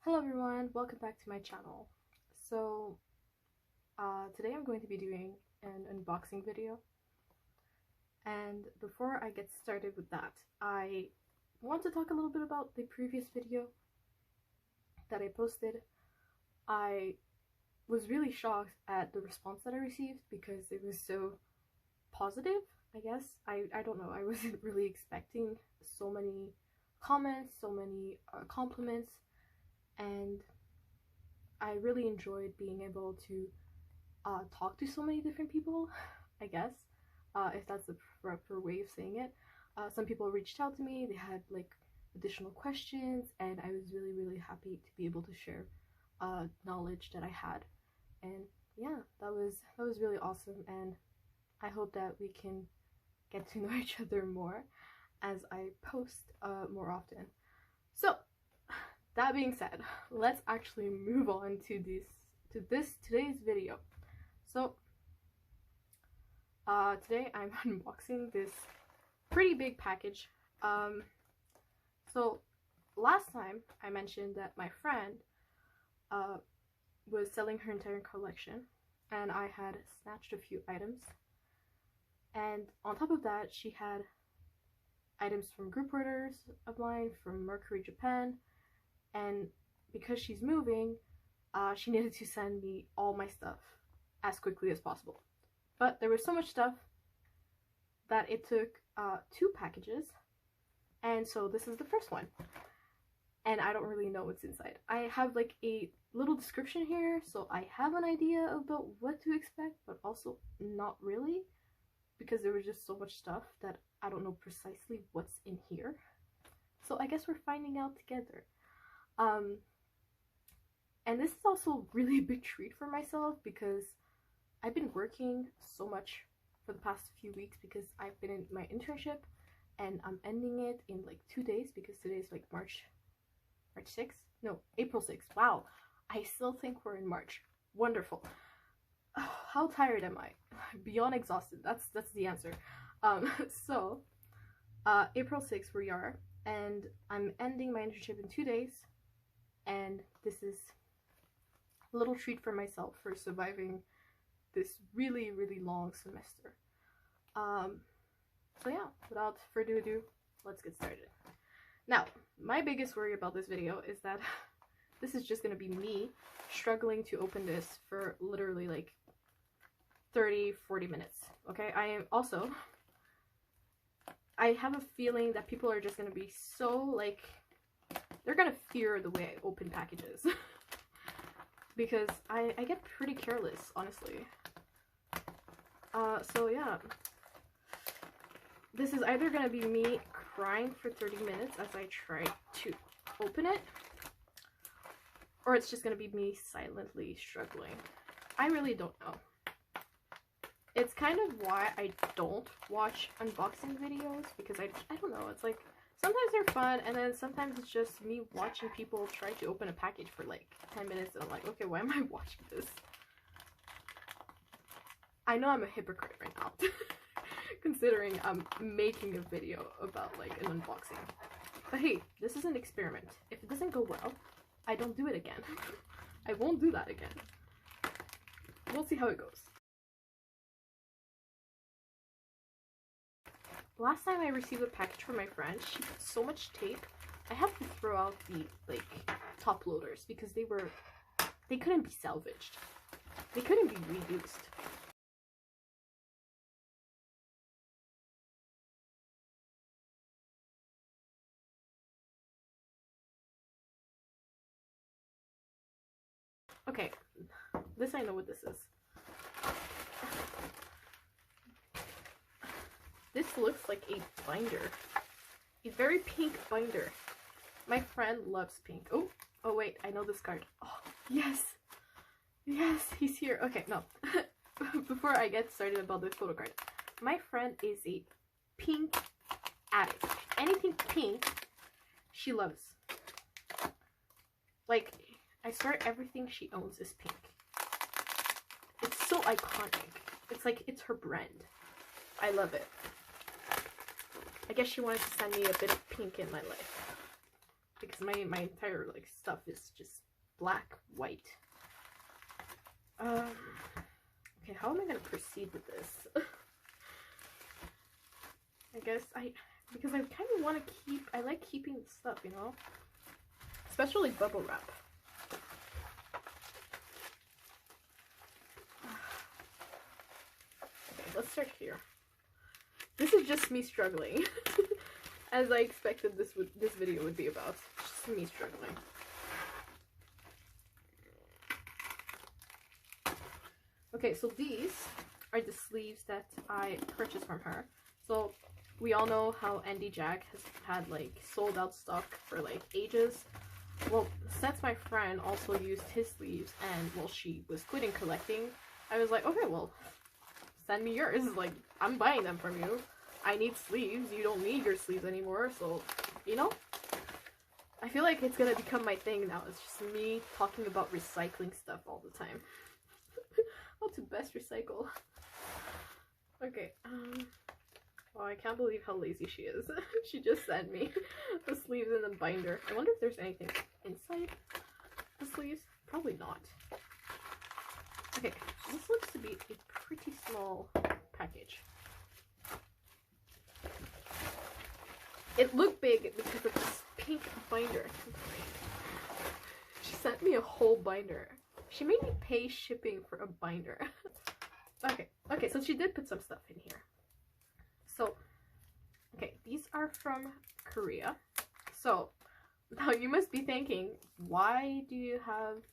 Hello everyone, welcome back to my channel. So today I'm going to be doing an unboxing video, and before I get started with that, I want to talk a little bit about the previous video that I posted. I was really shocked at the response that I received because it was so positive, I guess. I don't know, I wasn't really expecting so many comments, so many compliments, and I really enjoyed being able to talk to so many different people, I guess, if that's the proper way of saying it. Some people reached out to me, they had like additional questions, and I was really happy to be able to share knowledge that I had. And yeah, that was really awesome, and I hope that we can get to know each other more as I post more often. So that being said, let's actually move on to today's video. So today I'm unboxing this pretty big package. So last time I mentioned that my friend was selling her entire collection, and I had snatched a few items, and on top of that she had items from group orders of mine from Mercury Japan. And because she's moving, she needed to send me all my stuff as quickly as possible. But there was so much stuff that it took 2 packages, and so this is the first one. And I don't really know what's inside. I have like a little description here, so I have an idea about what to expect, but also not really, because there was just so much stuff that I don't know precisely what's in here. So I guess we're finding out together. And this is also really a big treat for myself because I've been working so much for the past few weeks because I've been in my internship, and I'm ending it in like 2 days because today's like March 6th? No, April 6th. Wow, I still think we're in March. Wonderful. Oh, how tired am I? Beyond exhausted. That's the answer. So April 6th we are, and I'm ending my internship in 2 days. And this is a little treat for myself for surviving this really long semester. So yeah, without further ado, let's get started. Now, my biggest worry about this video is that this is just gonna be me struggling to open this for literally like 30-40 minutes. Okay, I have a feeling that people are just gonna be so like, they're gonna fear the way I open packages because I get pretty careless, honestly. So yeah, this is either gonna be me crying for 30 minutes as I try to open it, or it's just gonna be me silently struggling. I really don't know. It's kind of why I don't watch unboxing videos, because I don't know, it's like sometimes they're fun, and then sometimes it's just me watching people try to open a package for like 10 minutes, and I'm like, okay, why am I watching this? I know I'm a hypocrite right now, considering I'm making a video about like an unboxing. But hey, this is an experiment. If it doesn't go well, I don't do it again. I won't do that again. We'll see how it goes. Last time I received a package from my friend, she put so much tape, I had to throw out the like top loaders because they couldn't be salvaged. They couldn't be reused. Okay, this I know what this is. This looks like a binder. A very pink binder. My friend loves pink. Oh wait, I know this card. Oh, yes! Yes, he's here. Okay, no. Before I get started about the photo card. My friend is a pink addict. Anything pink, she loves. Like, I swear everything she owns is pink. It's so iconic. It's like, it's her brand. I love it. I guess she wanted to send me a bit of pink in my life. because my entire like stuff is just black, white. Okay, how am I gonna proceed with this? I guess because I kind of want to keep, I like keeping the stuff, you know? Especially bubble wrap. Okay, let's start here. This is just me struggling. As I expected this video would be about. Just me struggling. Okay, so these are the sleeves that I purchased from her. So we all know how Andy Jack has had like sold out stock for like ages. Well, since my friend also used his sleeves and well she was quitting collecting, I was like, okay, well, send me yours. Like, I'm buying them from you. I need sleeves. You don't need your sleeves anymore, so, you know? I feel like it's gonna become my thing now. It's just me talking about recycling stuff all the time. How to best recycle. Okay, well, I can't believe how lazy she is. She just sent me the sleeves in the binder. I wonder if there's anything inside the sleeves. Probably not. Okay, this looks to be a pretty small package. It looked big because of this pink binder. She sent me a whole binder. She made me pay shipping for a binder. Okay, so she did put some stuff in here. So, okay, these are from Korea. So, now you must be thinking, why do you have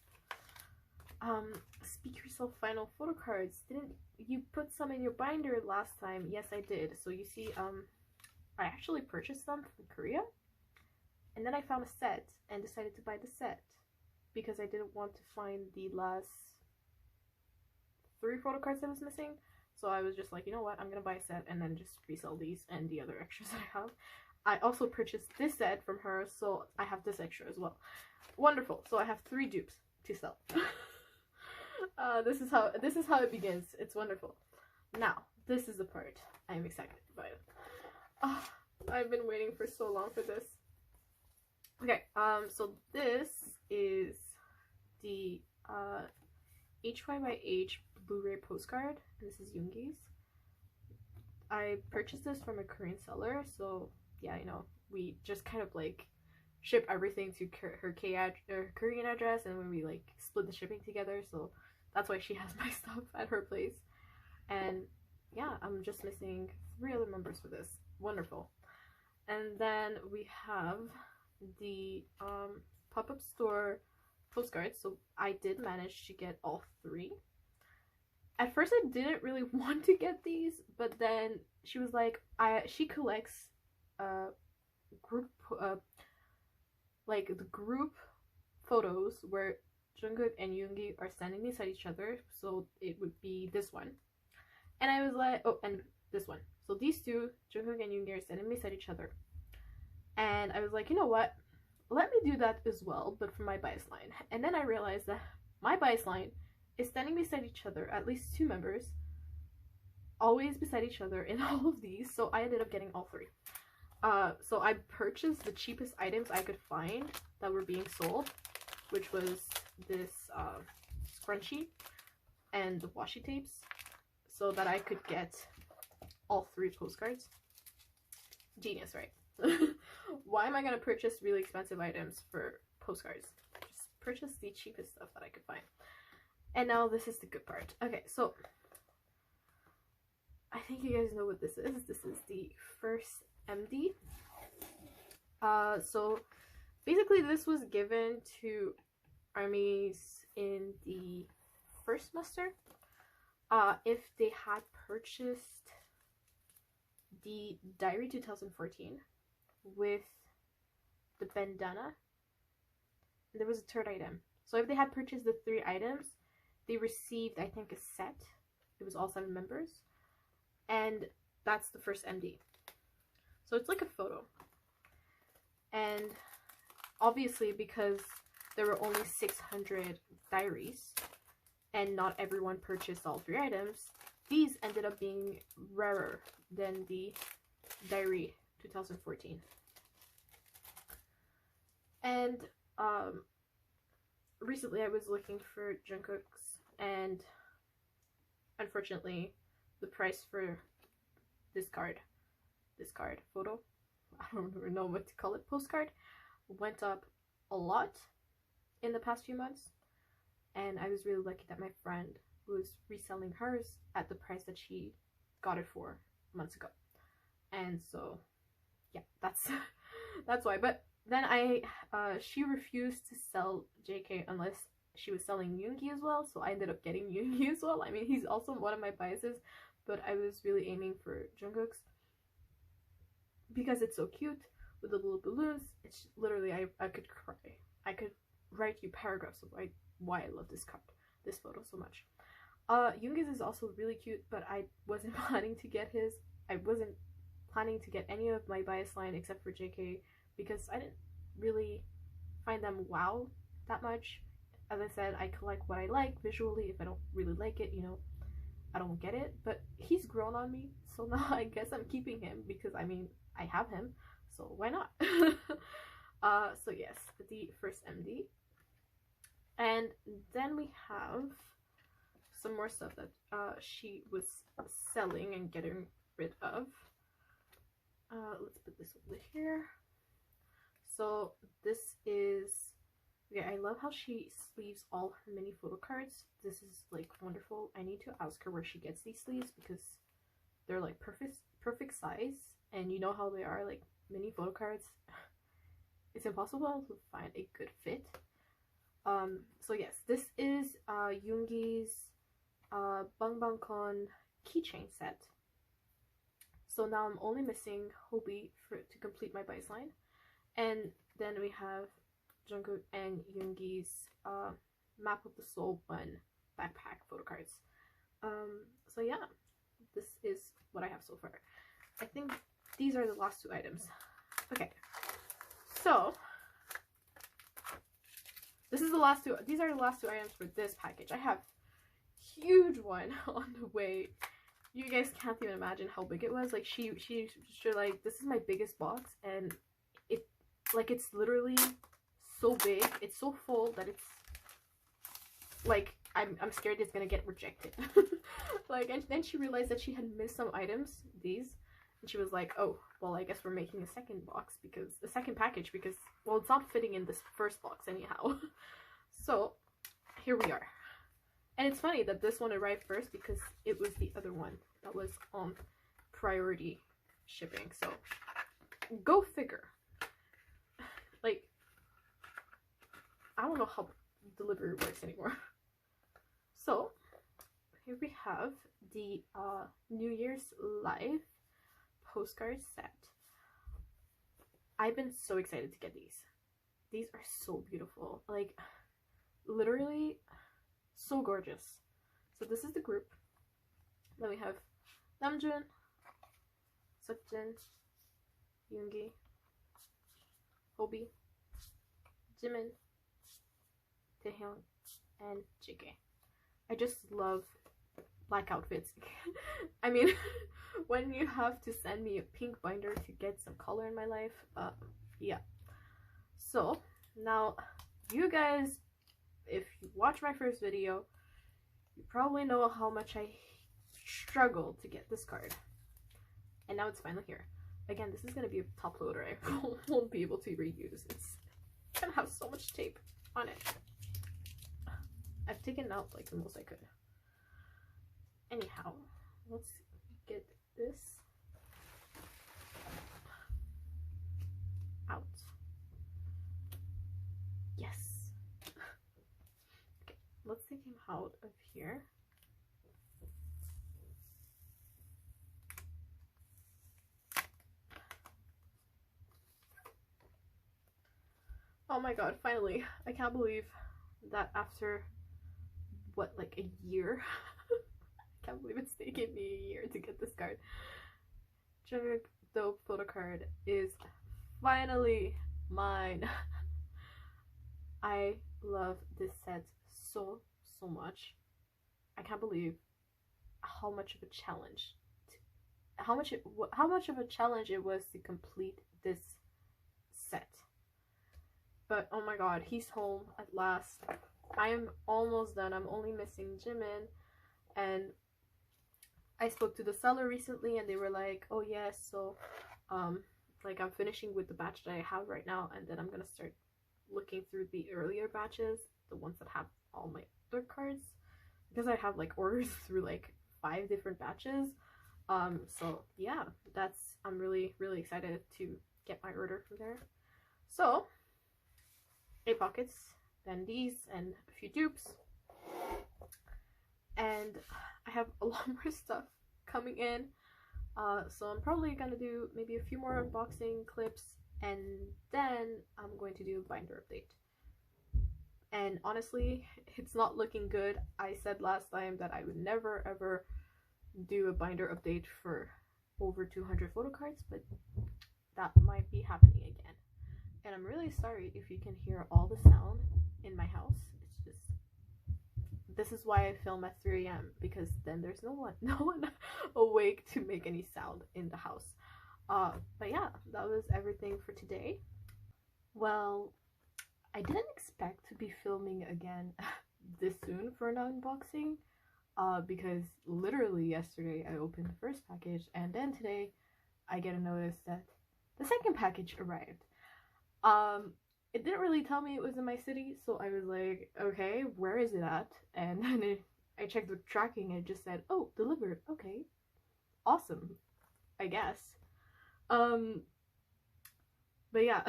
Speak Yourself Final photo cards? Didn't you put some in your binder last time? Yes, I did. So you see, I actually purchased them from Korea, and then I found a set and decided to buy the set because I didn't want to find the last 3 photo cards that was missing. So I was just like, you know what, I'm gonna buy a set and then just resell these and the other extras that I have. I also purchased this set from her, so I have this extra as well. Wonderful. So I have 3 dupes to sell. This is how it begins. It's wonderful. Now, this is the part I'm excited about. Oh, I've been waiting for so long for this. Okay, so this is the HY/H Blu-ray postcard. This is Yoongi's. I purchased this from a Korean seller, so yeah, you know, we just kind of like ship everything to her Korean address, and when we like split the shipping together, so that's why she has my stuff at her place. And yeah, I'm just missing 3 other members for this. Wonderful. And then we have the pop-up store postcards. So I did manage to get all 3. At first I didn't really want to get these, but then she was like, she collects group like the group photos where Jungkook and Yoongi are standing beside each other, so it would be this one. And I was like, oh, and this one. So these 2, Jungkook and Yoongi, are standing beside each other. And I was like, you know what? Let me do that as well, but for my bias line. And then I realized that my bias line is standing beside each other, at least 2 members, always beside each other in all of these, so I ended up getting all 3. So I purchased the cheapest items I could find that were being sold, which was this scrunchie and the washi tapes, so that I could get all 3 postcards. Genius, right? Why am I gonna purchase really expensive items for postcards? Just purchase the cheapest stuff that I could find. And now this is the good part. Okay, so I think you guys know what this is. This is the first MD. So basically this was given to armies in the first semester if they had purchased the Diary 2014 with the bandana. There was a 3rd item. So if they had purchased the 3 items, they received, I think, a set. It was all 7 members. And that's the first MD. So it's like a photo. And obviously, because there were only 600 diaries, and not everyone purchased all 3 items, these ended up being rarer than the Diary 2014. And recently I was looking for Jungkook's, and unfortunately the price for this card photo, I don't even know what to call it, postcard, went up a lot in the past few months. And I was really lucky that my friend was reselling hers at the price that she got it for months ago. And so yeah, that's that's why. But then she refused to sell JK unless she was selling Yoongi as well, so I ended up getting Yoongi as well. I mean, he's also one of my biases, but I was really aiming for Jungkook's because it's so cute with the little balloons. It's literally, I could cry. I could write you paragraphs of why I love this photo so much. Yoongi's is also really cute, but I wasn't planning to get his. I wasn't planning to get any of my bias line except for JK because I didn't really find them wow that much. As I said, I collect what I like visually. If I don't really like it, you know, I don't get it. But he's grown on me, so now I guess I'm keeping him because, I mean, I have him, so why not? So yes, the first MD. And then we have some more stuff that she was selling and getting rid of. Let's put this over here. So this is, yeah, I love how she sleeves all her mini photo cards. This is like wonderful. I need to ask her where she gets these sleeves because they're like perfect size, and you know how they are, like mini photo cards. It's impossible to find a good fit. So yes, this is Yoongi's Bangbangkon keychain set. So now I'm only missing Hobie to complete my bias line. And then we have Jungkook and Yoongi's Map of the Soul 1 backpack photo cards. So yeah, this is what I have so far. I think these are the last two items. Okay, so this is the last two. These are the last two items for this package. I have huge one on the way. You guys can't even imagine how big it was. Like she like, this is my biggest box, and it's literally so big. It's so full that it's like I'm scared it's gonna get rejected. Like, and then she realized that she had missed some items, these, and she was like, oh well, I guess we're making a second box, because the second package, because, well, it's not fitting in this first box anyhow. So here we are. And it's funny that this one arrived first because it was the other one that was on priority shipping. So go figure. Like, I don't know how delivery works anymore. So here we have the New Year's Live postcard set. I've been so excited to get these. These are so beautiful. Like, literally so gorgeous. So this is the group. Then we have Namjoon, Seokjin, Yoongi, Hobie, Jimin, Taehyung, and JK. I just love black outfits. I mean, when you have to send me a pink binder to get some color in my life, yeah. So now, you guys, if you watch my first video, you probably know how much I struggled to get this card. And now it's finally here. Again, this is going to be a top loader. I won't be able to reuse. It's going to have so much tape on it. I've taken out like the most I could. Anyhow, let's get this out. Yes. Okay, let's take him out of here. Oh my god, finally. I can't believe that after, what, like a year? I can't believe it's taken me a year to get this card. Jungkook Dope photo card is finally mine. I love this set so much. I can't believe how much of a challenge, how much of a challenge it was to complete this set. But oh my god, he's home at last. I am almost done. I'm only missing Jimin, and I spoke to the seller recently and they were like, oh yes, so like I'm finishing with the batch that I have right now, and then I'm gonna start looking through the earlier batches, the ones that have all my other cards, because I have like orders through like 5 different batches. So yeah, I'm really excited to get my order from there. So 8 pockets, then these, and a few dupes, and I have a lot more stuff coming in. So I'm probably gonna do maybe a few more unboxing clips, and then I'm going to do a binder update. And honestly, it's not looking good. I said last time that I would never ever do a binder update for over 200 photo cards, but that might be happening again. And I'm really sorry if you can hear all the sound in my house. It's just, this is why I film at 3 a.m. because then there's no one awake to make any sound in the house. But yeah, that was everything for today. Well, I didn't expect to be filming again this soon for an unboxing, because literally yesterday I opened the first package, and then today I get a notice that the second package arrived. It didn't really tell me it was in my city, so I was like, okay, where is it at? And then I checked the tracking and it just said, oh, delivered. Okay, awesome, I guess. But yeah,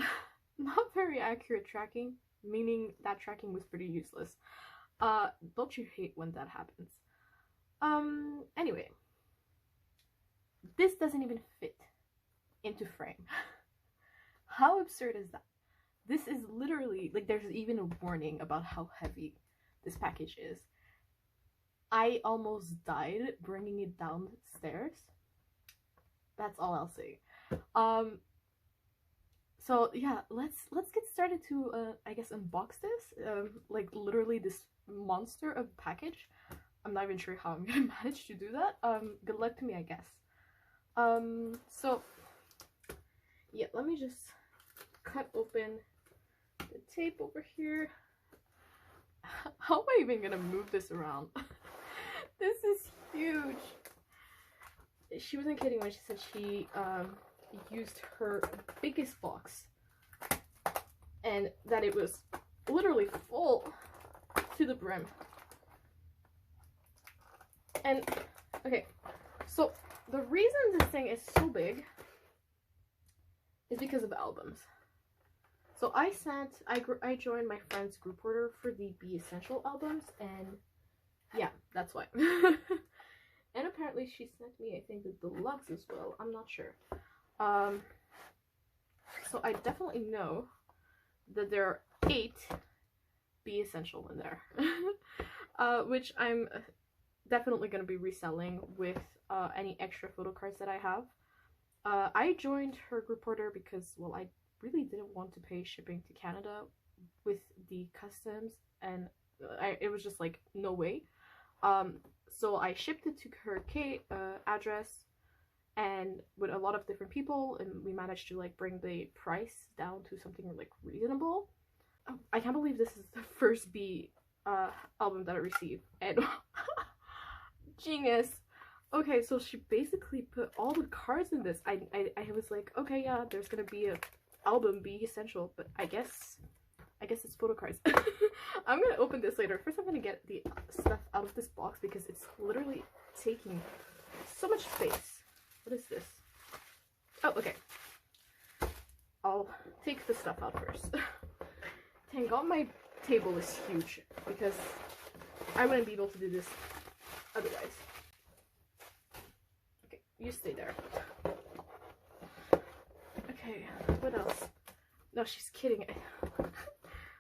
not very accurate tracking, meaning that tracking was pretty useless. Don't you hate when that happens? Anyway, this doesn't even fit into frame. How absurd is that? This is literally, like, there's even a warning about how heavy this package is. I almost died bringing it downstairs. That's all I'll say. So yeah, let's get started to I guess unbox this. Like literally this monster of package. I'm not even sure how I'm gonna manage to do that. Good luck to me, I guess. So yeah, let me just cut open the tape over here. How am I even gonna move this around? This is huge. She wasn't kidding when she said she used her biggest box and that it was literally full to the brim. And okay, so the reason this thing is so big is because of albums. So I joined my friend's group order for the Be Essential albums, and yeah, that's why. And apparently she sent me, I think, the deluxe as well. I'm not sure. So I definitely know that there are 8 Be Essential in there. Which I'm definitely going to be reselling with any extra photo cards that I have. I joined her group order because, well, I really didn't want to pay shipping to Canada with the customs, and it was just like, no way. So I shipped it to her address, and with a lot of different people, and we managed to like bring the price down to something like reasonable. I can't believe this is the first B album that I received, and genius. Okay, so she basically put all the cards in this. I was like, okay, yeah, there's gonna be a album Be Essential, but I guess it's photo cards. I'm gonna open this later. First I'm gonna get the stuff out of this box because it's literally taking so much space. What is this? Oh, okay. I'll take the stuff out first. Thank God my table is huge because I wouldn't be able to do this otherwise. Okay, you stay there. Okay, what else? No, she's kidding.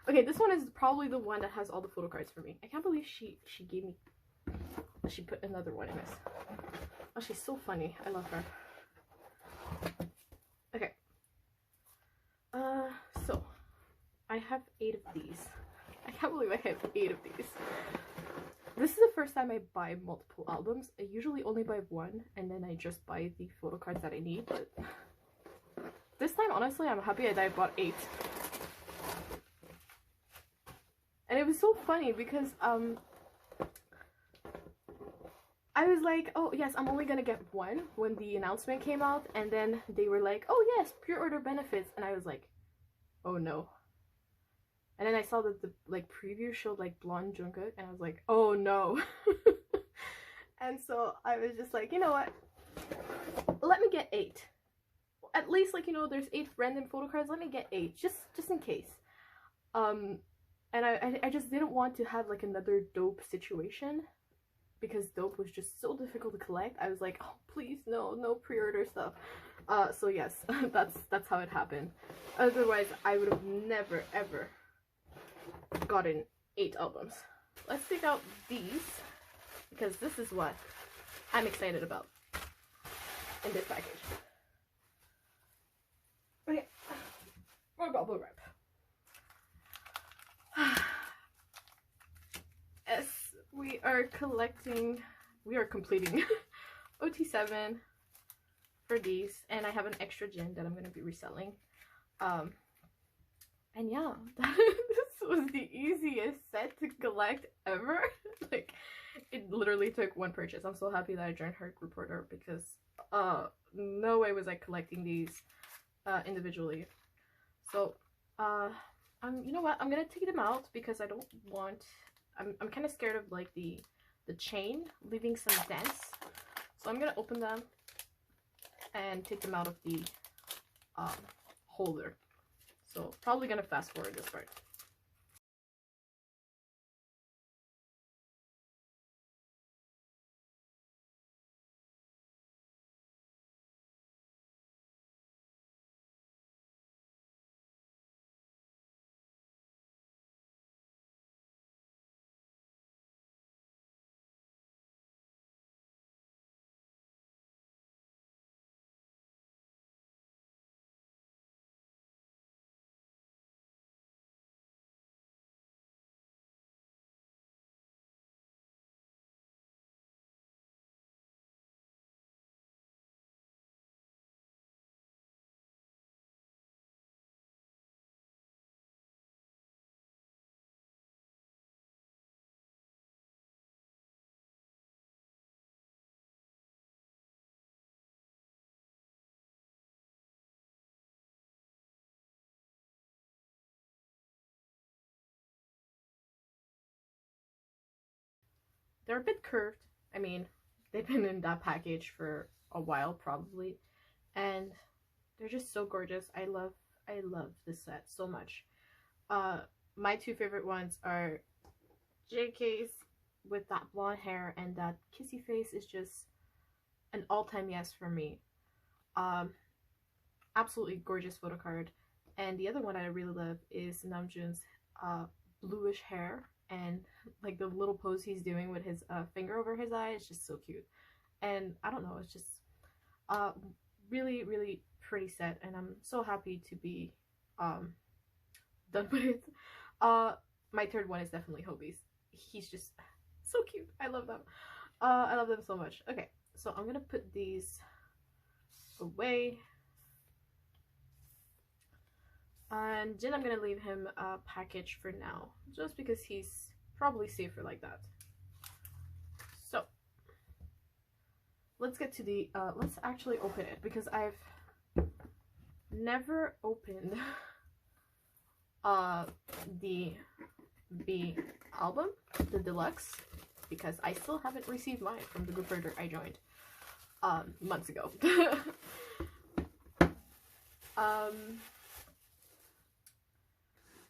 Okay, this one is probably the one that has all the photo cards for me. I can't believe she gave me... She put another one in this. Oh, she's so funny. I love her. Okay. So I have 8 of these. I can't believe I have 8 of these. This is the first time I buy multiple albums. I usually only buy one, and then I just buy the photo cards that I need, but this time, honestly, I'm happy that I bought 8. And it was so funny because I was like, oh yes, I'm only gonna get one when the announcement came out, and then they were like, oh yes, pre-order benefits, and I was like, oh no. And then I saw that the like preview showed like blonde Jungkook, and I was like, oh no. And so I was just like, you know what, let me get 8. At least, like, you know, there's 8 random photo cards, let me get 8 just in case. And I just didn't want to have like another dope situation, because dope was just so difficult to collect. I was like, oh please, no pre-order stuff. So yes, that's how it happened. Otherwise I would have never ever gotten 8 albums. Let's take out these, because this is what I'm excited about in this package. Okay, more bubble wrap. Yes, we are completing OT7 for these, and I have an extra gin that I'm going to be reselling. And yeah, this was the easiest set to collect ever. Like, it literally took one purchase. I'm so happy that I joined her group order, because no way was I collecting these individually. So you know what, I'm gonna take them out because I don't want, I'm kind of scared of like the chain leaving some dents. So I'm gonna open them and take them out of the holder. So probably gonna fast forward this part. They're a bit curved. I mean, they've been in that package for a while probably, and they're just so gorgeous. I love this set so much. My 2 favorite ones are JK's with that blonde hair and that kissy face is just an all-time yes for me. Absolutely gorgeous photo card. And the other one I really love is Namjoon's bluish hair, and like the little pose he's doing with his finger over his eye is just so cute. And I don't know, it's just really pretty set, and I'm so happy to be done with it. My third one is definitely Hobie's. He's just so cute. I love them. I love them so much. Okay, so I'm gonna put these away. And Jin, I'm gonna leave him a package for now, just because he's probably safer like that. So let's get to the let's actually open it, because I've never opened the B album, the deluxe, because I still haven't received mine from the group order I joined months ago.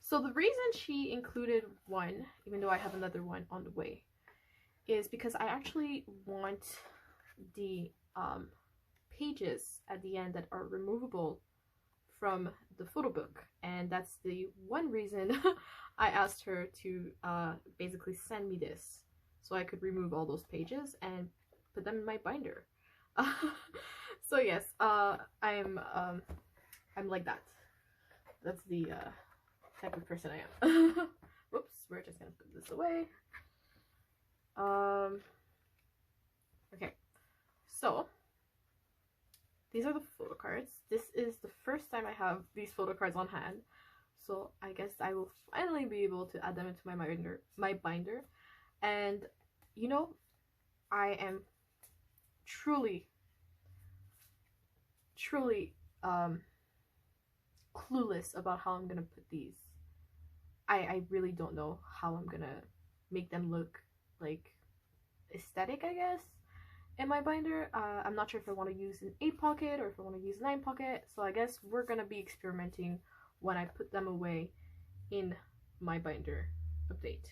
So the reason she included one, even though I have another one on the way, is because I actually want the pages at the end that are removable from the photo book, and that's the one reason I asked her to basically send me this, so I could remove all those pages and put them in my binder. So yes, I'm like that. That's the type of person I am. Whoops, we're just gonna put this away. Okay, so these are the photo cards. This is the first time I have these photo cards on hand, so I guess I will finally be able to add them into my binder. And you know, I am truly clueless about how I'm gonna put these. I really don't know how I'm gonna make them look like aesthetic, I guess, in my binder. I'm not sure if I want to use an 8 pocket or if I want to use 9 pocket, so I guess we're gonna be experimenting when I put them away in my binder update.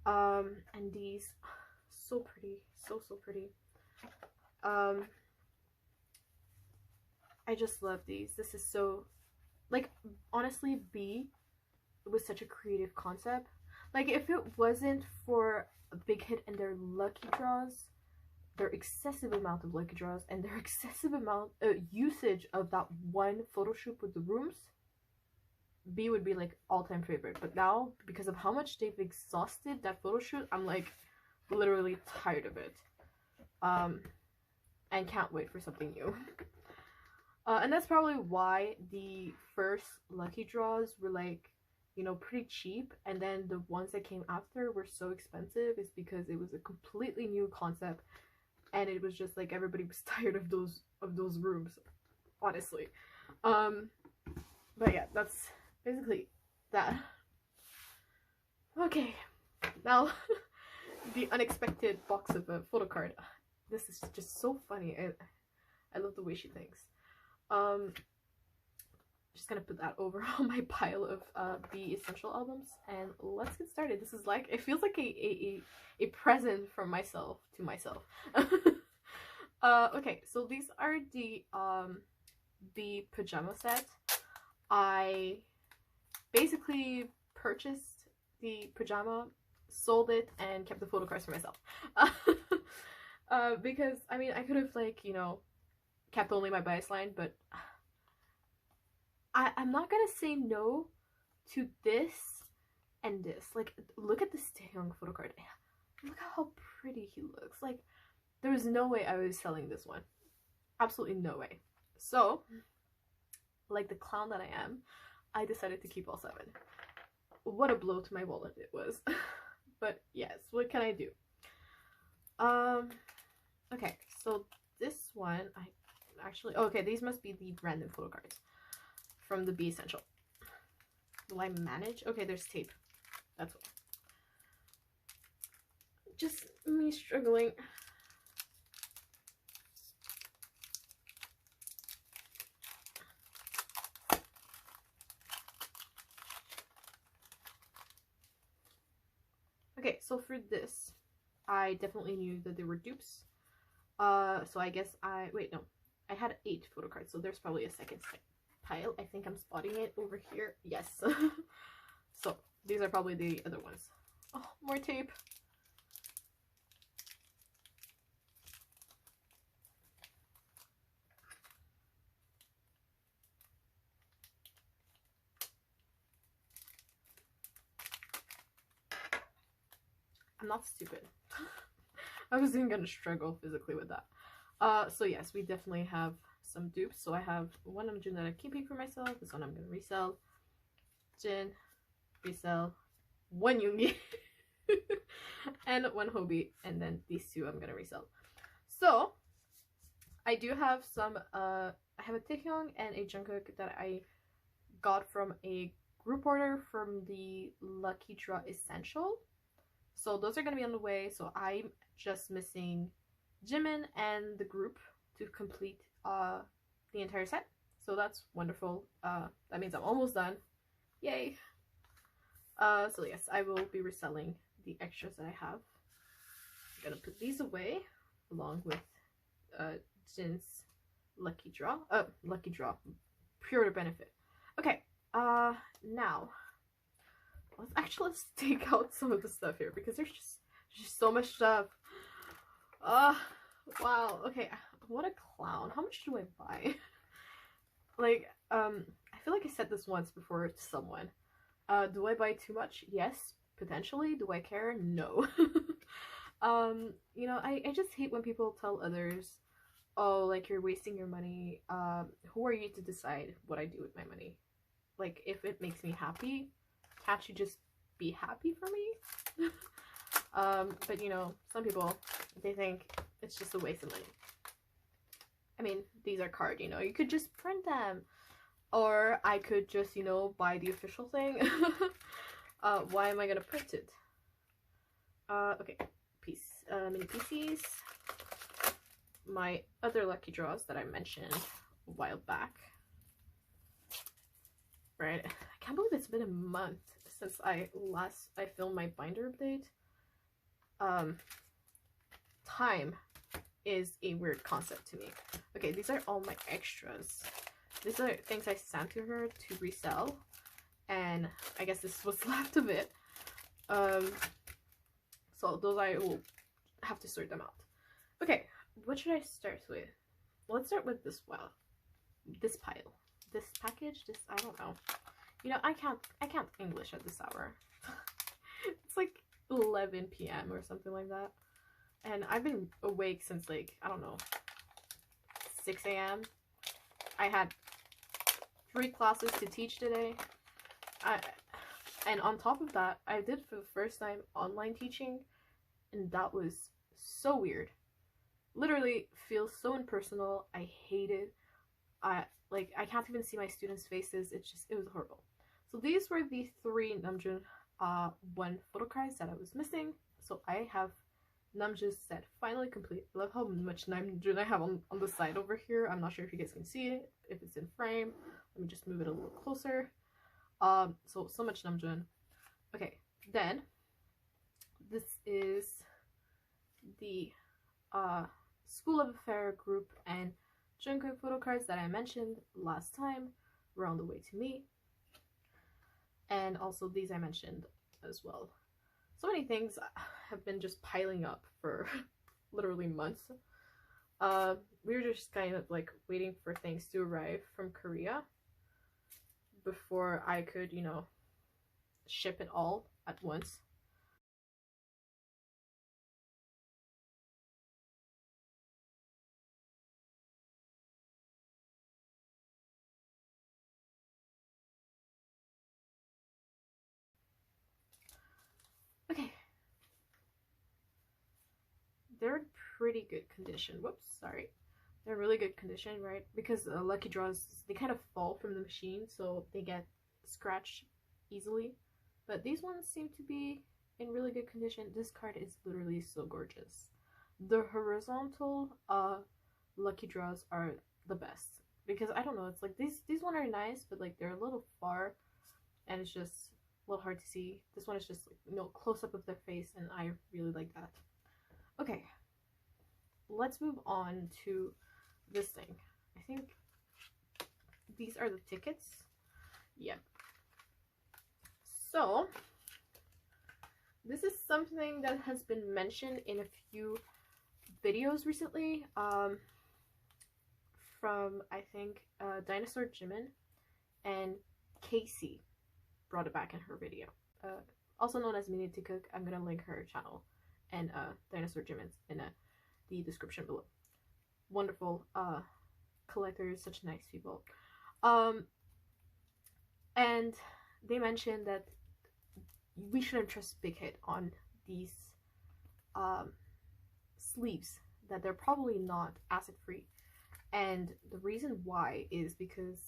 And these, so pretty, so pretty. I just love these. This is so, like, honestly, B was such a creative concept. Like, if it wasn't for a Big Hit and their lucky draws, their excessive amount of lucky draws, and their excessive amount usage of that one photo shoot with the rooms, B would be like all-time favorite. But now, because of how much they've exhausted that photo shoot, I'm like literally tired of it, and can't wait for something new. And that's probably why the first lucky draws were like, you know, pretty cheap, and then the ones that came after were so expensive, is because it was a completely new concept, and it was just like everybody was tired of those rooms, honestly. But yeah, that's basically that. Okay, now the unexpected box of a photo card. This is just so funny. I love the way she thinks. Just gonna put that over on my pile of B Essential albums, and let's get started. This is like, it feels like a present from myself to myself. Okay, so these are the Pajama Set. I basically purchased the pajama, sold it, and kept the photo cards for myself. Because I mean, I could have, like, you know, kept only my bias line, but I'm not gonna say no to this and this. Like, look at this Taehyung photo card. Look at how pretty he looks. Like, there was no way I was selling this one. Absolutely no way. So, like the clown that I am, I decided to keep all 7. What a blow to my wallet it was. But yes, what can I do? Okay, so this one, I actually, okay, these must be the random photo cards from the B Essential. Will I manage? Okay, there's tape. That's what. Just me struggling. Okay, so for this, I definitely knew that there were dupes. So I guess wait, no. I had 8 photo cards, so there's probably a second pile. I think I'm spotting it over here. Yes. So these are probably the other ones. Oh, more tape. I'm not stupid. I was even gonna struggle physically with that. So yes, we definitely have some dupes. So I have one of Jin that I'm keeping for myself. This one I'm gonna resell. Jin, resell. One Yoongi, and one Hobie, and then these 2 I'm gonna resell. So I do have some. I have a Taehyung and a Jungkook that I got from a group order from the Lucky Draw Essential. So those are going to be on the way. So I'm just missing Jimin and the group to complete the entire set. So that's wonderful. That means I'm almost done. Yay! So yes, I will be reselling the extras that I have. I'm gonna put these away along with Jin's lucky draw. Pre-order benefit. Okay. Now let's take out some of the stuff here, because there's just so much stuff. Wow. Okay, what a clown. How much do I buy? Like, I feel like I said this once before to someone. Do I buy too much? Yes, potentially. Do I care? No. You know, I just hate when people tell others, oh, like, you're wasting your money. Who are you to decide what I do with my money? like, if it makes me happy, can't you just be happy for me? But you know, some people, they think it's just a waste of money. I mean, these are cards, you know, you could just print them, or I could just, you know, buy the official thing. Why am I gonna print it? Okay, mini PCs, my other lucky draws that I mentioned a while back. Right, I can't believe it's been a month since I filmed my binder update. Time is a weird concept to me. Okay, these are all my extras. These are things I sent to her to resell, and I guess this is what's left of it. So those I will have to sort them out. Okay, what should I start with? Well, let's start with this this pile. This package, I don't know. You know, I can't English at this hour. It's like 11 p.m. or something like that. And I've been awake since, like, I don't know, 6 a.m. I had 3 classes to teach today. And on top of that, I did for the first time online teaching, and that was so weird. Literally feels so impersonal. I hate it. I can't even see my students' faces. It was horrible. So these were the 3 Namjoon 1 photocards that I was missing. So I have Namjoon set finally complete. I love how much Namjoon I have on the side over here. I'm not sure if you guys can see it, if it's in frame. Let me just move it a little closer. So much Namjoon. Okay, then this is the School of Affair group and Jungkook photo cards that I mentioned last time were on the way to me. And also these I mentioned as well. So many things have been just piling up for literally months. We were just kind of like waiting for things to arrive from Korea before I could, you know, ship it all at once. Okay. They're in pretty good condition. Whoops, sorry. They're in really good condition, right? Because lucky draws, they kind of fall from the machine, so they get scratched easily. But these ones seem to be in really good condition. This card is literally so gorgeous. The horizontal lucky draws are the best. Because I don't know, it's like these ones are nice, but like they're a little far, and it's just a little hard to see. This one is just like, you know, close up of their face, and I really like that. Okay, let's move on to this thing. I think these are the tickets. Yep. So this is something that has been mentioned in a few videos recently, from I think Dinosaur Jimin, and Casey brought it back in her video, also known as Minute to Cook. I'm gonna link her channel and Dinosaur Jimin's in the description below. Wonderful collectors, such nice people. And they mentioned that we shouldn't trust Big Hit on these sleeves, that they're probably not acid free. And the reason why is because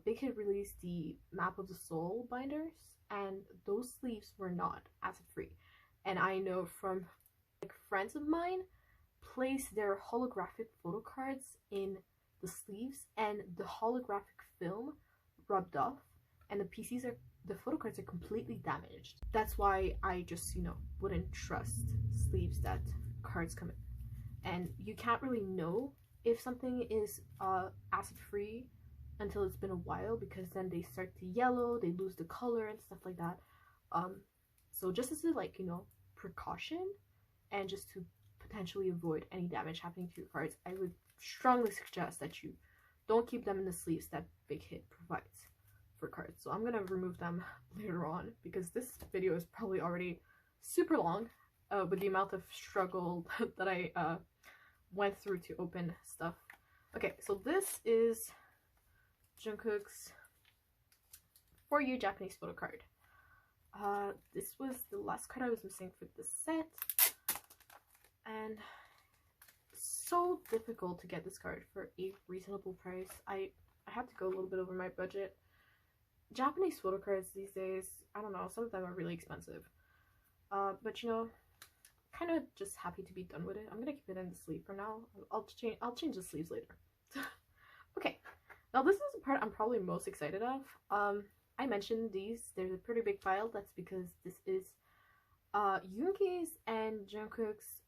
Big Hit released the Map of the Soul binders, and those sleeves were not acid free. And I know from like friends of mine place their holographic photo cards in the sleeves, and the holographic film rubbed off, and the photo cards are completely damaged. That's why I just, you know, wouldn't trust sleeves that cards come in. And you can't really know if something is acid free until it's been a while, because then they start to yellow, they lose the color and stuff like that. So just as a, like, you know, precaution, and just to potentially avoid any damage happening to your cards, I would strongly suggest that you don't keep them in the sleeves that Big Hit provides for cards. So I'm gonna remove them later on, because this video is probably already super long with the amount of struggle that I went through to open stuff. Okay, so this is Jungkook's For You Japanese photo card. This was the last card I was missing for the set, and so difficult to get this card for a reasonable price. I had to go a little bit over my budget. Japanese photo cards these days, I don't know, some of them are really expensive. But you know, kind of just happy to be done with it. I'm gonna keep it in the sleeve for now. I'll change the sleeves later. Okay, now this is the part I'm probably most excited of. I mentioned these. There's a pretty big pile. That's because this is Yoongi's and Jungkook's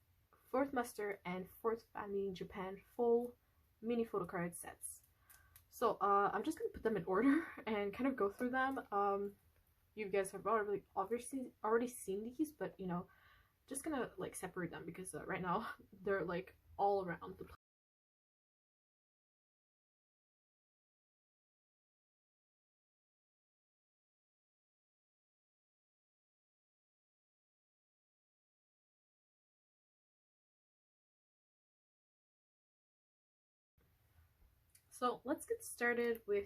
4th Muster and 4th Family in Japan full mini photo card sets. So I'm just gonna put them in order and kind of go through them. You guys have obviously already seen these, but you know, just gonna like separate them because right now they're like all around the place. So let's get started with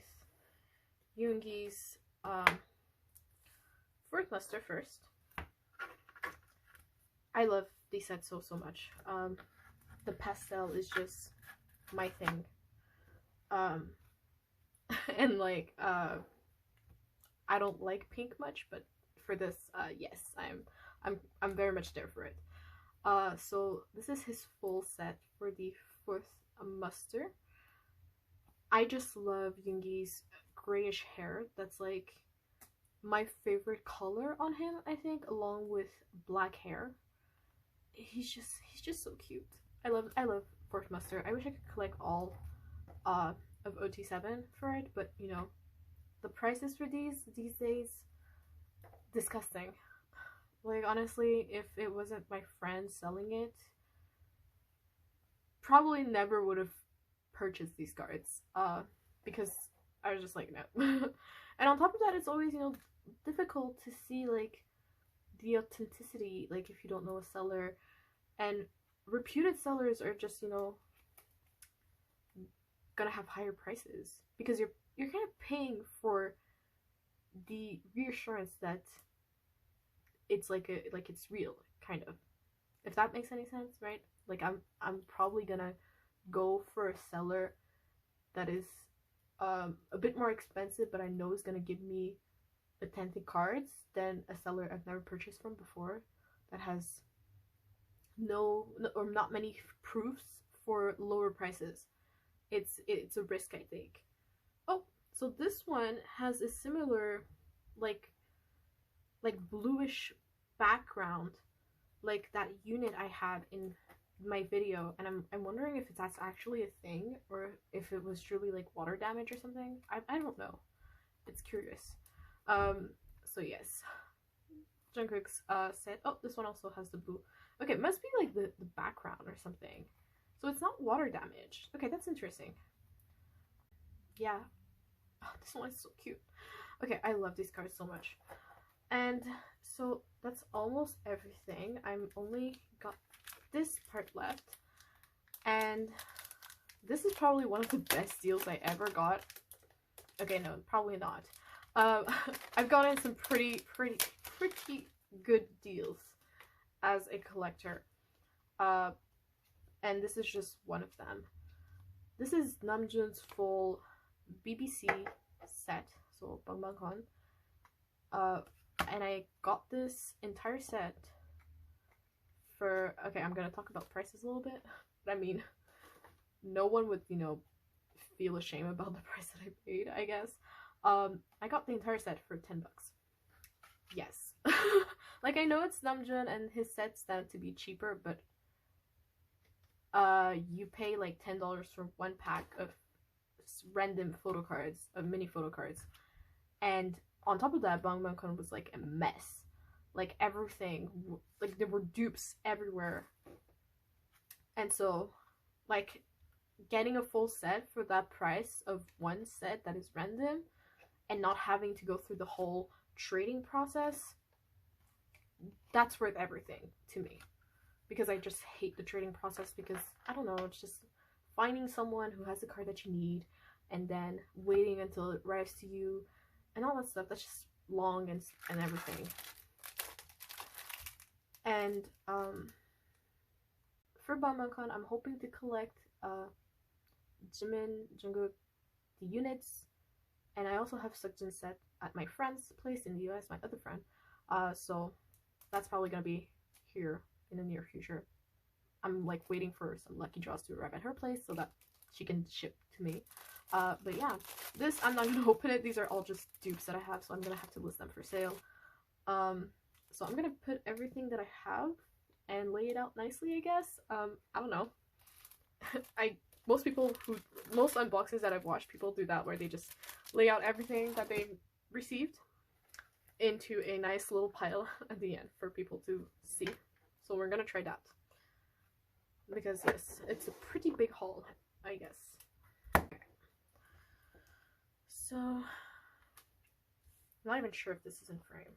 Yoongi's 4th Muster first. I love these sets so much. The pastel is just my thing. And like I don't like pink much, but for this, yes, I'm very much there for it. So this is his full set for the 4th Muster. I just love Yoongi's grayish hair. That's like my favorite color on him, I think, along with black hair. He's just so cute. I love 4th Muster. I wish I could collect all of OT7 for it, but you know, the prices for these days, disgusting. Like honestly, if it wasn't my friend selling it, probably never would have purchased these cards because I was just like, no. And on top of that, it's always, you know, difficult to see like the authenticity, like if you don't know a seller, and reputed sellers are just, you know, gonna have higher prices because you're kind of paying for the reassurance that it's like it's real, kind of, if that makes any sense, right? Like I'm probably gonna go for a seller that is a bit more expensive, but I know is gonna give me authentic cards than a seller I've never purchased from before that has no or not many proofs for lower prices. It's a risk I take. Oh, so this one has a similar like bluish background like that unit I had in my video, and I'm wondering if that's actually a thing or if it was truly like water damage or something. I don't know. It's curious. So yes, Jungkook's set. Oh, this one also has the blue. Okay, it must be like the background or something. So it's not water damaged. Okay, that's interesting. Yeah. Oh, this one is so cute. Okay, I love these cards so much. And so that's almost everything. I'm only got this part left. And this is probably one of the best deals I ever got. Okay, no, probably not. I've gotten some pretty good deals as a collector. And this is just one of them. This is Namjoon's full BBC set, so Bangbangkon. And I got this entire set for, okay, I'm gonna talk about prices a little bit, but I mean, no one would, you know, feel ashamed about the price that I paid, I guess. I got the entire set for 10 bucks. Yes. Like, I know it's Namjoon and his sets stand to be cheaper, but you pay like $10 for one pack of random photo cards, of mini photo cards, and on top of that, Bangbangkon was like a mess. Like everything, like there were dupes everywhere, and so like getting a full set for that price of one set that is random and not having to go through the whole trading process, that's worth everything to me. Because I just hate the trading process, because I don't know, it's just finding someone who has the card that you need and then waiting until it arrives to you, and all that stuff. That's just long and everything. And for BombomCon, I'm hoping to collect Jimin, Jungkook, the units, and I also have Pajama Set at my friend's place in the US, my other friend. So that's probably gonna be here in the near future. I'm like waiting for some lucky draws to arrive at her place so that she can ship to me. But yeah, this, I'm not gonna open it. These are all just dupes that I have, so I'm gonna have to list them for sale. So I'm gonna put everything that I have and lay it out nicely, I guess. I don't know. Most unboxings that I've watched, people do that, where they just lay out everything that they received into a nice little pile at the end for people to see. So we're gonna try that. Because yes, it's a pretty big haul, I guess. Okay. So, I'm not even sure if this is in frame.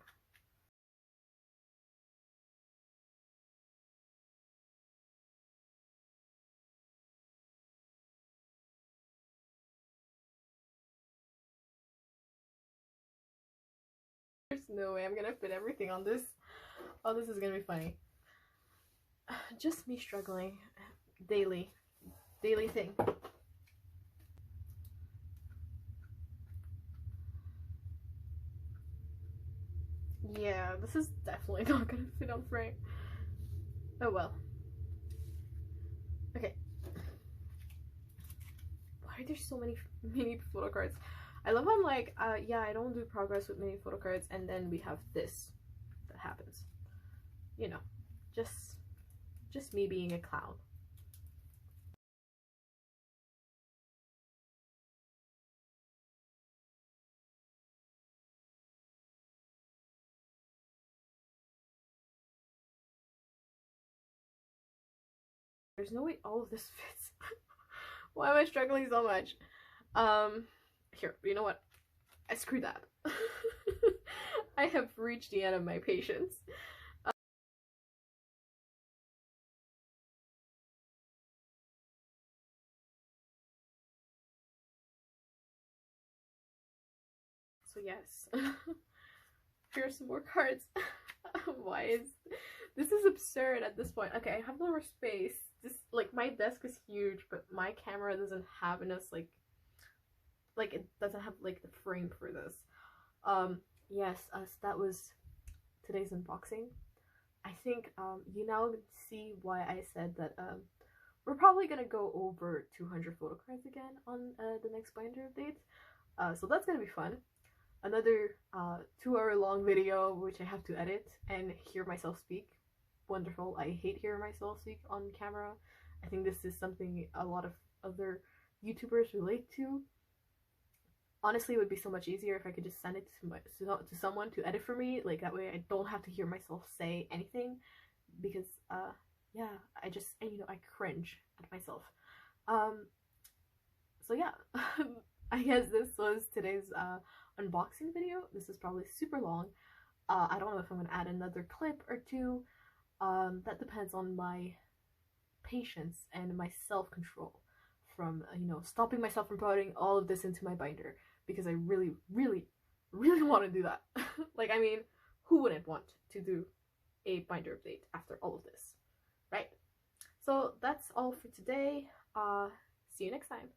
There's no way I'm gonna fit everything on this. Oh, this is gonna be funny. Just me struggling. Daily thing. Yeah, this is definitely not gonna fit on frame. Oh well. Okay. Why are there so many mini photo cards? I love how I'm like, yeah, I don't do progress with mini photo cards, and then we have this that happens. You know, just me being a clown. There's no way all of this fits. Why am I struggling so much? Here, you know what? I screwed that. I have reached the end of my patience. So yes, here's some more cards. Why is this is absurd at this point? Okay, I have more space. This, like, my desk is huge, but my camera doesn't have enough, like it doesn't have like the frame for this. Yes, that was today's unboxing. I think you now see why I said that we're probably gonna go over 200 photo cards again on the next binder update. So that's gonna be fun. Another 2-hour long video which I have to edit and hear myself speak. Wonderful. I hate hearing myself speak on camera. I think this is something a lot of other YouTubers relate to. Honestly, it would be so much easier if I could just send it to someone to edit for me. Like, that way I don't have to hear myself say anything, because yeah, I cringe at myself. So yeah, I guess this was today's unboxing video. This is probably super long. I don't know if I'm gonna add another clip or two. That depends on my patience and my self-control from stopping myself from putting all of this into my binder, because I really want to do that. Like, I mean, who wouldn't want to do a binder update after all of this, right? So that's all for today. See you next time.